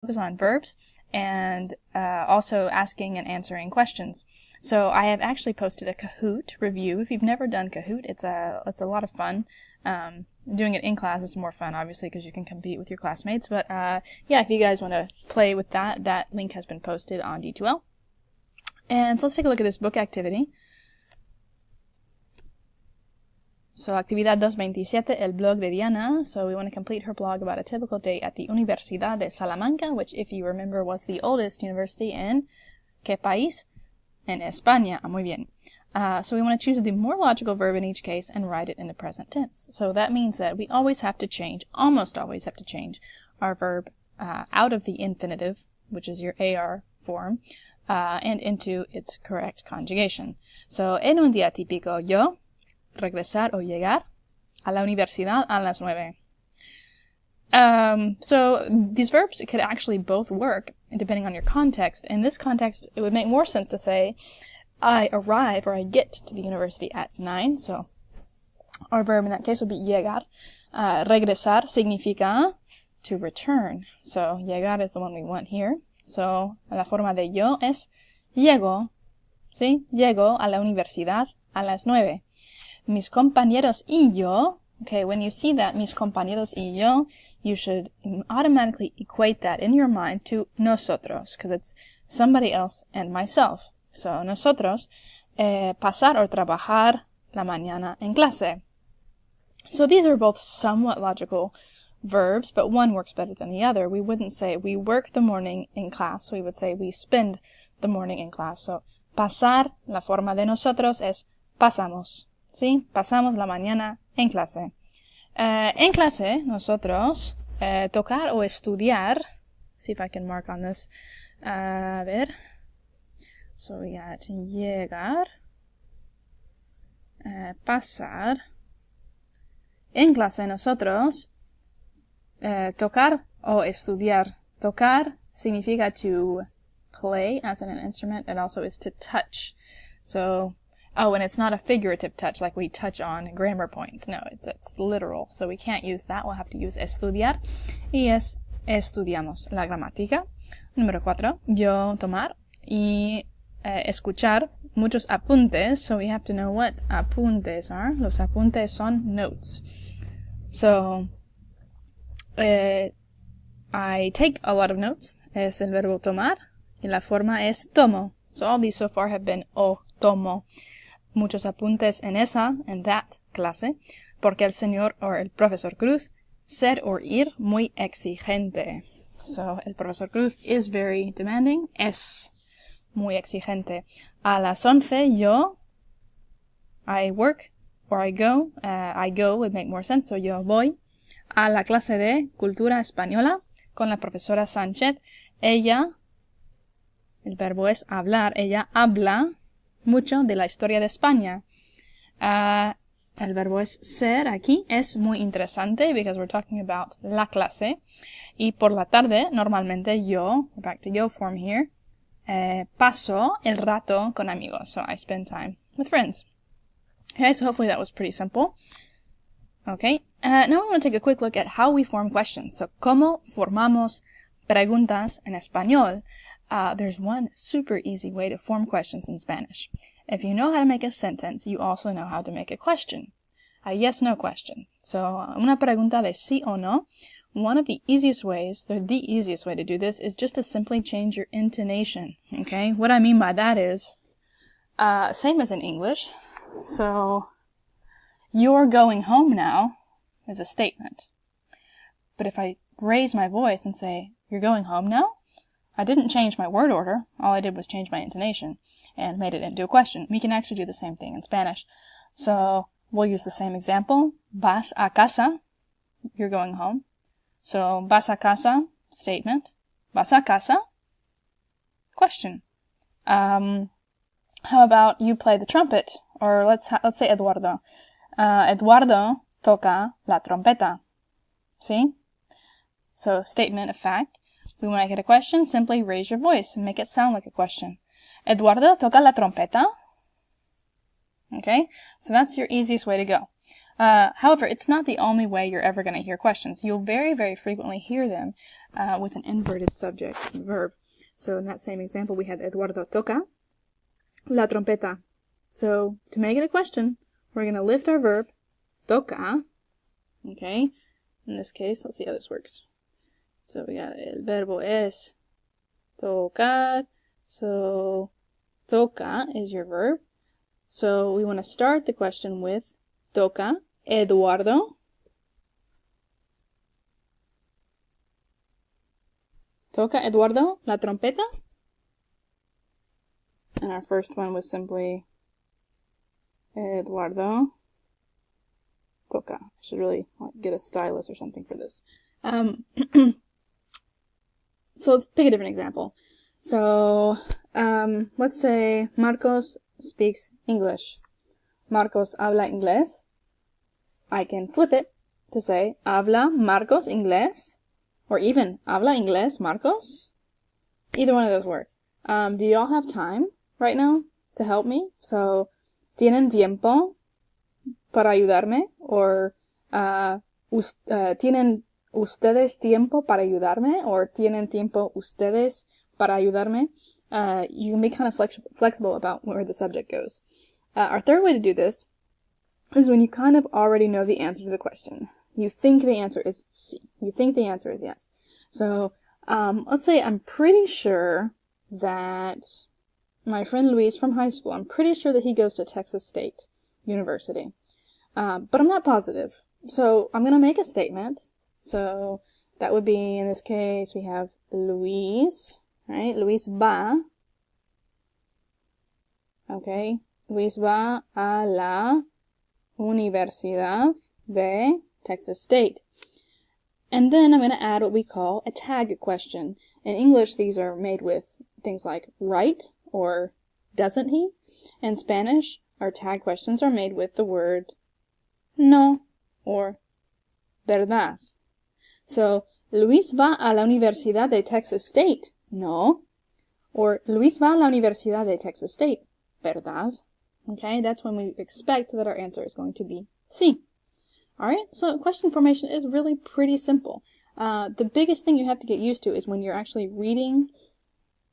focus on verbs and also asking and answering questions. So I have actually posted a Kahoot review. If you've never done Kahoot, it's a lot of fun. Doing it in class is more fun, obviously, because you can compete with your classmates. But yeah, if you guys want to play with that, that link has been posted on D2L. And so let's take a look at this book activity. So, actividad 227, el blog de Diana. So, we want to complete her blog about a typical day at the Universidad de Salamanca, which, if you remember, was the oldest university in ¿qué país? En España. Muy bien. So, we want to choose the more logical verb in each case and write it in the present tense. So, that means that we always have to change, almost always have to change our verb out of the infinitive, which is your AR form, and into its correct conjugation. So, en un día típico, yo regresar o llegar a la universidad a las 9. So these verbs could actually both work depending on your context. In this context, it would make more sense to say I arrive or I get to the university at 9. So our verb in that case would be llegar. Regresar significa to return. So llegar is the one we want here. So la forma de yo es llego, ¿sí? Llego a la universidad a las 9. Mis compañeros y yo, okay, when you see that, mis compañeros y yo, you should automatically equate that in your mind to nosotros, because it's somebody else and myself. So, nosotros, pasar or trabajar la mañana en clase. So these are both somewhat logical verbs, but one works better than the other. We wouldn't say we work the morning in class. We would say we spend the morning in class. So, pasar, la forma de nosotros es pasamos. ¿Sí? Pasamos la mañana en clase. En clase, nosotros, tocar o estudiar, see if I can mark on this, a ver, so we got llegar, pasar, en clase, nosotros, tocar o estudiar. Tocar significa to play as in an instrument. It also is to touch. So, oh, and it's not a figurative touch like we touch on grammar points. No, it's literal. So we can't use that. We'll have to use estudiar. Y es estudiamos la gramática. Número 4. Yo tomar y escuchar muchos apuntes. So we have to know what apuntes are. Los apuntes son notes. So I take a lot of notes. Es el verbo tomar. Y la forma es tomo. So all these so far have been o tomo. Muchos apuntes en that clase, porque el señor or el profesor Cruz ser or ir muy exigente. So, el profesor Cruz is very demanding, es muy exigente. A las 11, yo, I work, or I go would make more sense, so yo voy a la clase de cultura española con la profesora Sánchez. Ella, el verbo es hablar, ella habla mucho de la historia de España. El verbo es ser aquí, es muy interesante, because we're talking about la clase. Y por la tarde, normalmente yo, back to yo form here, paso el rato con amigos. So I spend time with friends. Okay, so hopefully that was pretty simple. Okay, now we want to take a quick look at how we form questions. So, ¿cómo formamos preguntas en español? There's one super easy way to form questions in Spanish. If you know how to make a sentence, you also know how to make a question. A yes-no question. So, una pregunta de sí o no. One of the easiest ways, the easiest way to do this is just to simply change your intonation. Okay? What I mean by that is, same as in English. So, you're going home now is a statement. But if I raise my voice and say, you're going home now? I didn't change my word order. All I did was change my intonation and made it into a question. We can actually do the same thing in Spanish. So we'll use the same example. Vas a casa. You're going home. So vas a casa, statement. Vas a casa? Question. How about you play the trumpet? Or let's say Eduardo. Eduardo toca la trompeta. See? So statement of fact. We want to get a question, simply raise your voice and make it sound like a question. Eduardo toca la trompeta. Okay, so that's your easiest way to go. However, it's not the only way you're ever going to hear questions. You'll very, very frequently hear them with an inverted subject verb. So in that same example, we had Eduardo toca la trompeta. So to make it a question, we're going to lift our verb, toca, okay? In this case, let's see how this works. So we got el verbo es tocar. So toca is your verb. So we want to start the question with toca Eduardo. Toca Eduardo la trompeta. And our first one was simply Eduardo toca. I should really get a stylus or something for this. So let's pick a different example. So let's say Marcos speaks English. Marcos habla inglés. I can flip it to say habla Marcos inglés, or even habla inglés Marcos. Either one of those work. Do y'all have time right now to help me? So, ¿tienen tiempo para ayudarme? Or ¿tienen ustedes tiempo para ayudarme? Or ¿tienen tiempo ustedes para ayudarme? You can be kind of flexible about where the subject goes. Our third way to do this is when you kind of already know the answer to the question. You think the answer is sí. You think the answer is yes. So, let's say I'm pretty sure that my friend Luis from high school, I'm pretty sure that he goes to Texas State University. But I'm not positive. So I'm going to make a statement. So that would be, in this case, we have Luis, right? Luis va. Okay. Luis va a la Universidad de Texas State. And then I'm going to add what we call a tag question. In English, these are made with things like right or doesn't he? In Spanish, our tag questions are made with the word no or verdad. So, Luis va a la Universidad de Texas State. No. Or Luis va a la Universidad de Texas State. Verdad. Okay, that's when we expect that our answer is going to be sí. Alright, so question formation is really pretty simple. The biggest thing you have to get used to is when you're actually reading,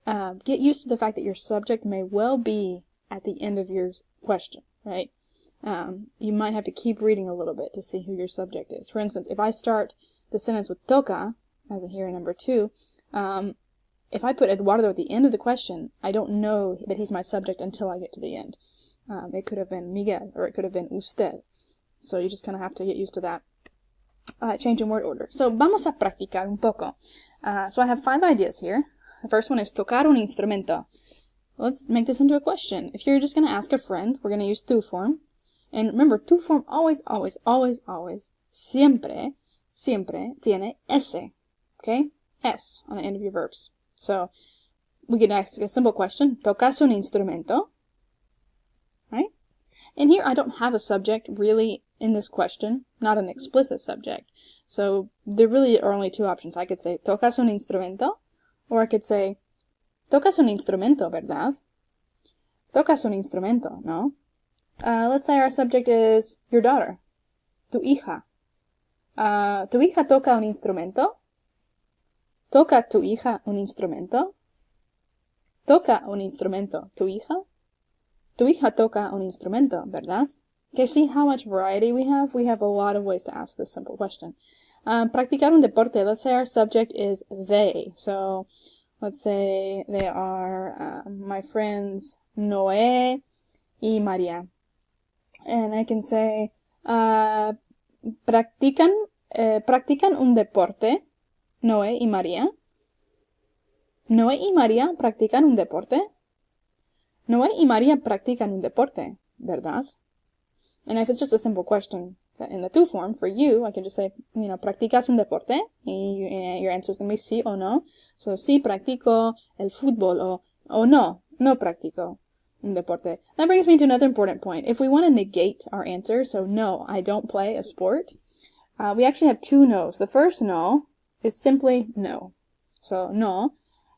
get used to the fact that your subject may well be at the end of your question, right? You might have to keep reading a little bit to see who your subject is. For instance, if I start the sentence with toca, as in here in number 2, if I put Eduardo at the end of the question, I don't know that he's my subject until I get to the end. It could have been Miguel, or it could have been usted. So you just kind of have to get used to that. Change in word order. So vamos a practicar un poco. So I have 5 ideas here. The first one is tocar un instrumento. Let's make this into a question. If you're just going to ask a friend, we're going to use tu form. And remember, tu form always, siempre tiene ese. Okay? S on the end of your verbs. So we can ask a simple question. ¿Tocas un instrumento? Right? And here I don't have a subject really in this question, not an explicit subject. So there really are only 2 options. I could say, ¿tocas un instrumento? Or I could say, ¿tocas un instrumento, verdad? ¿Tocas un instrumento, no? Let's say our subject is your daughter, tu hija. ¿Tu hija toca un instrumento? ¿Toca tu hija un instrumento? ¿Toca un instrumento tu hija? Tu hija toca un instrumento, ¿verdad? Okay, see how much variety we have? We have a lot of ways to ask this simple question. Practicar un deporte. Let's say our subject is they. So, let's say they are my friends Noé y María. And I can say, practican un deporte, Noé y María. Noé y María practican un deporte. Noé y María practican un deporte, ¿verdad? And if it's just a simple question in the tu form, for you, I can just say, ¿practicas un deporte? And your answer is going to be sí o no. So, sí practico el fútbol, o no practico un deporte. That brings me to another important point. If we want to negate our answer, so no, I don't play a sport, we actually have 2 no's. The first no is simply no. So, no,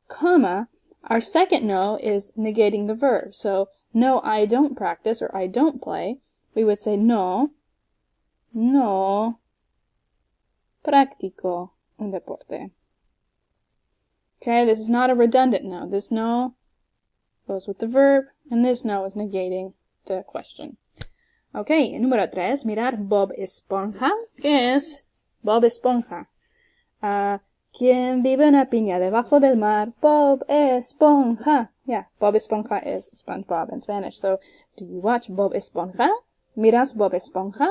comma, our second no is negating the verb. So, no, I don't practice, or I don't play. We would say no no practico un deporte. Okay, this is not a redundant no. This no goes with the verb, and this no is negating the question. Okay, número 3, mirar Bob Esponja. ¿Qué es Bob Esponja? ¿Quién vive en una piña debajo del mar? Bob Esponja. Yeah, Bob Esponja is SpongeBob in Spanish. So, do you watch Bob Esponja? ¿Miras Bob Esponja?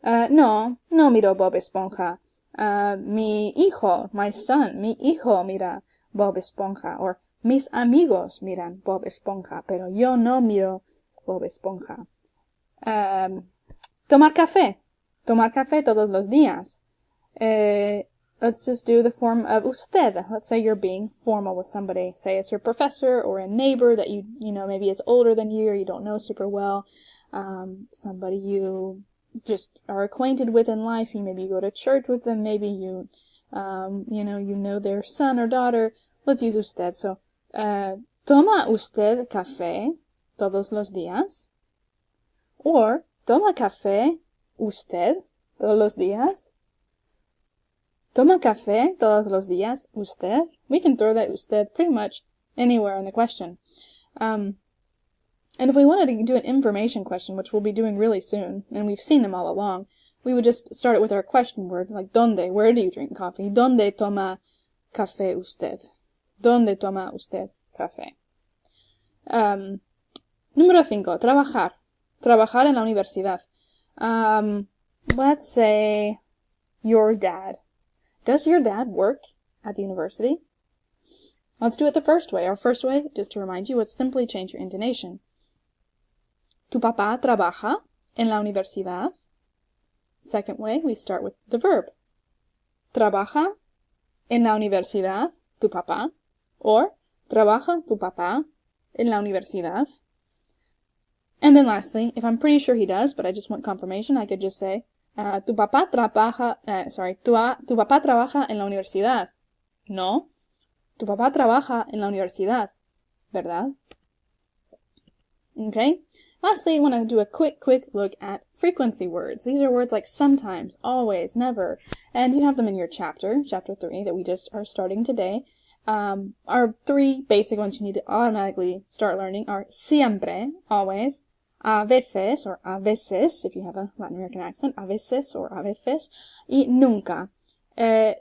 No miro Bob Esponja. Mi hijo, my son, mi hijo mira Bob Esponja. Or, mis amigos miran Bob Esponja, pero yo no miro Bob Esponja. Tomar café todos los días. Let's just do the form of usted. Let's say you're being formal with somebody. Say it's your professor or a neighbor that you know, maybe is older than you or you don't know super well. Somebody you just are acquainted with in life. Maybe you go to church with them. Maybe you know their son or daughter. Let's use usted. So, toma usted café todos los días? Or, toma café usted todos los días? Toma café todos los días usted? We can throw that usted pretty much anywhere in the question. And if we wanted to do an information question, which we'll be doing really soon, and we've seen them all along, we would just start it with our question word, like ¿dónde? Where do you drink coffee? ¿Dónde toma café usted? ¿Dónde toma usted café? Número 5. Trabajar. Trabajar en la universidad. Let's say your dad. Does your dad work at the university? Let's do it the first way. Our first way, just to remind you, was simply change your intonation. Tu papá trabaja en la universidad. Second way, we start with the verb. Trabaja en la universidad tu papá. Or, trabaja tu papá en la universidad. And then lastly, if I'm pretty sure he does, but I just want confirmation, I could just say, tu papá trabaja en la universidad. No, tu papá trabaja en la universidad, ¿verdad? Okay. Lastly, I want to do a quick look at frequency words. These are words like sometimes, always, never, and you have them in your chapter 3, that we just are starting today. Our 3 basic ones you need to automatically start learning are siempre, always, a veces, or a veces, if you have a Latin American accent, a veces or a veces, y nunca.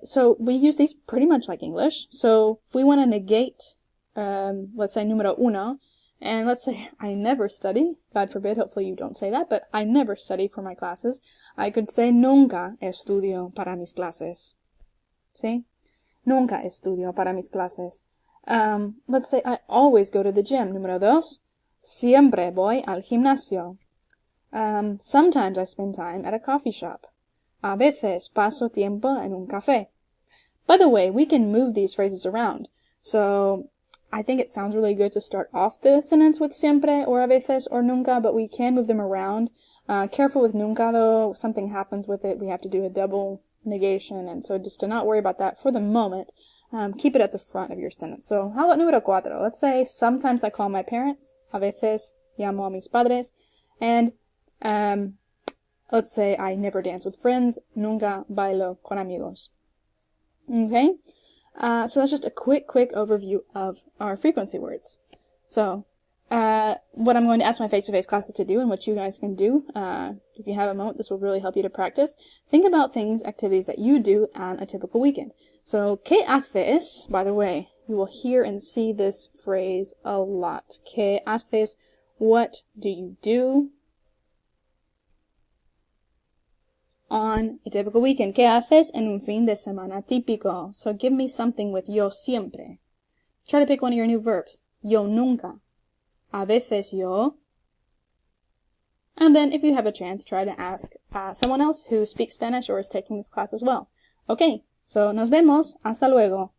So we use these pretty much like English. So if we want to negate, let's say número 1, and let's say I never study, God forbid, hopefully you don't say that, but I never study for my classes, I could say nunca estudio para mis clases. See? Nunca estudio para mis clases. Let's say I always go to the gym. Número 2, siempre voy al gimnasio. Sometimes I spend time at a coffee shop. A veces paso tiempo en un café. By the way, we can move these phrases around. So, I think it sounds really good to start off the sentence with siempre or a veces or nunca, but we can move them around. Careful with nunca though, something happens with it, we have to do a double negation, and so just to not worry about that for the moment, keep it at the front of your sentence. So, how about número 4? Let's say, sometimes I call my parents, a veces llamo a mis padres, and, let's say I never dance with friends, nunca bailo con amigos. Okay? So that's just a quick overview of our frequency words. So, what I'm going to ask my face-to-face classes to do, and what you guys can do, if you have a moment, this will really help you to practice. Think about activities that you do on a typical weekend. So, ¿qué haces? By the way, you will hear and see this phrase a lot. ¿Qué haces? What do you do on a typical weekend? ¿Qué haces en un fin de semana típico? So give me something with yo siempre. Try to pick one of your new verbs. Yo nunca. A veces yo. And then if you have a chance, try to ask someone else who speaks Spanish or is taking this class as well. Okay, so nos vemos. Hasta luego.